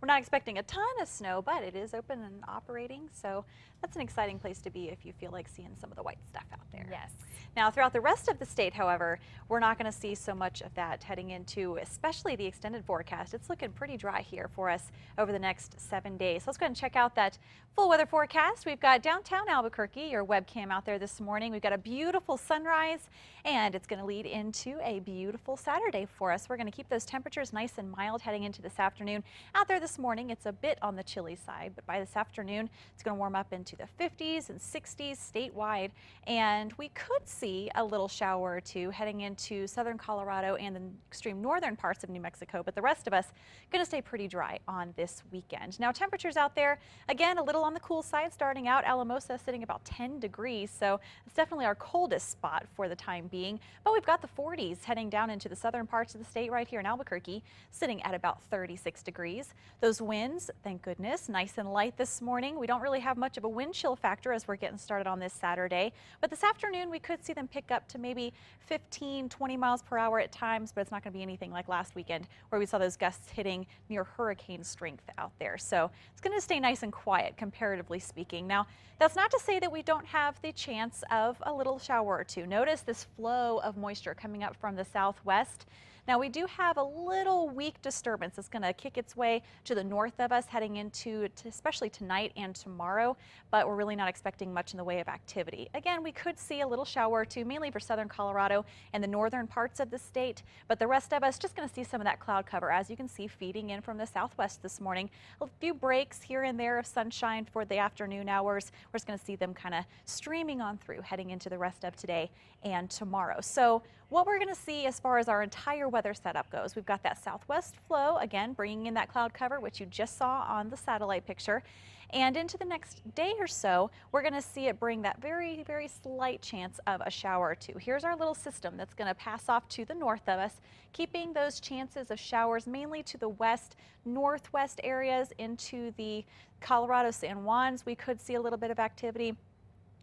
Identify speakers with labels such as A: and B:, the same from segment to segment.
A: We're not expecting a ton of snow, but it is open and operating, so that's an exciting place to be if you feel like seeing some of the white stuff out there.
B: Yes.
A: Now, throughout the rest of the state, however, we're not going to see so much of that heading into especially the extended forecast. It's looking pretty dry here for us over the next 7 days. So let's go ahead and check out that full weather forecast. We've got downtown Albuquerque, your webcam out there this morning. We've got a beautiful sunrise, and it's going to lead into a beautiful Saturday for us. We're going to keep those temperatures nice and mild heading into this afternoon. Out there this morning, it's a bit on the chilly side, but by this afternoon, it's going to warm up into the 50s and 60s statewide, and we could see a little shower or two heading into southern Colorado and the extreme northern parts of New Mexico, but the rest of us going to stay pretty dry on this weekend. Now, temperatures out there, again, a little on the cool side starting out. Alamosa sitting about 10 degrees, so it's definitely our coldest spot for the time being, but we've got the 40s heading down into the southern parts of the state right here in Albuquerque, sitting at about 36 degrees. Those winds, thank goodness, nice and light this morning. We don't really have much of a wind chill factor as we're getting started on this Saturday, but this afternoon we could see them pick up to maybe 15, 20 miles per hour at times, but it's not going to be anything like last weekend where we saw those gusts hitting near hurricane strength out there. So it's going to stay nice and quiet comparatively speaking. Now, that's not to say that we don't have the chance of a little shower or two. Notice this flow of moisture coming up from the southwest. Now, we do have a little weak disturbance that's going to kick its way to the north of us heading into especially tonight and tomorrow, but we're really not expecting much in the way of activity. Again, we could see a little shower or two, mainly for southern Colorado and the northern parts of the state, but the rest of us just going to see some of that cloud cover, as you can see, feeding in from the southwest this morning. A few breaks here and there of sunshine for the afternoon hours. We're just going to see them kind of streaming on through heading into the rest of today and tomorrow. So what we're going to see as far as our entire weather setup goes, we've got that southwest flow, again, bringing in that cloud cover, which you just saw on the satellite picture. And into the next day or so, we're going to see it bring that very, very slight chance of a shower or two. Here's our little system that's going to pass off to the north of us, keeping those chances of showers mainly to the west, northwest areas into the Colorado San Juans. We could see a little bit of activity.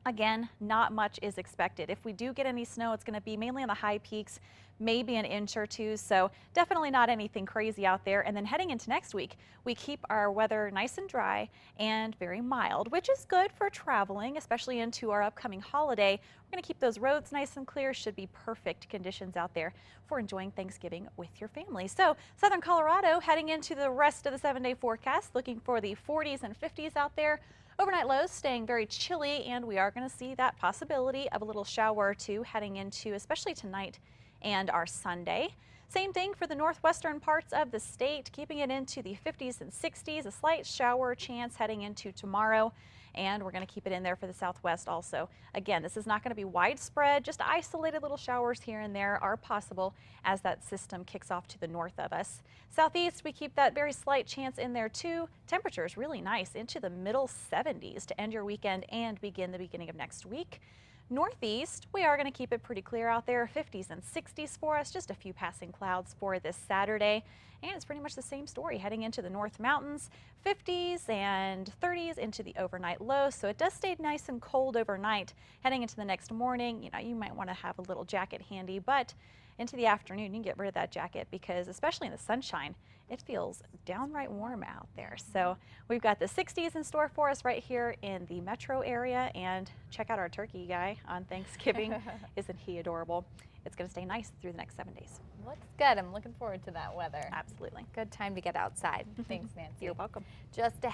A: Again, not much is expected. If we do get any snow, it's going to be mainly on the high peaks, maybe an inch or two, so definitely not anything crazy out there. And then heading into next week, we keep our weather nice and dry and very mild, which is good for traveling, especially into our upcoming holiday. We're going to keep those roads nice and clear. Should be perfect conditions out there for enjoying Thanksgiving with your family. So southern Colorado heading into the rest of the 7-day forecast, looking for the 40s and 50s out there. Overnight lows staying very chilly, and we are going to see that possibility of a little shower or two heading into especially tonight and our Sunday. Same thing for the northwestern parts of the state, keeping it into the 50s and 60s, a slight shower chance heading into tomorrow. And we're going to keep it in there for the southwest also. Again, this is not going to be widespread, just isolated little showers here and there are possible as that system kicks off to the north of us. Southeast, we keep that very slight chance in there too. Temperatures really nice into the middle 70s to end your weekend and begin the beginning of next week. Northeast, we are going to keep it pretty clear out there, 50s and 60s for us, just a few passing clouds for this Saturday. And it's pretty much the same story heading into the North Mountains, 50s and 30s into the overnight low. So it does stay nice and cold overnight. Heading into the next morning, you might want to have a little jacket handy, but into the afternoon, you can get rid of that jacket because especially in the sunshine, it feels downright warm out there. So we've got the 60s in store for us right here in the metro area, and check out our turkey guy on Thanksgiving. Isn't he adorable? It's going to stay nice through the next 7 days.
B: Looks good. I'm looking forward to that weather.
A: Absolutely.
B: Good time to get outside. Thanks, Nancy.
A: You're welcome.
B: Just a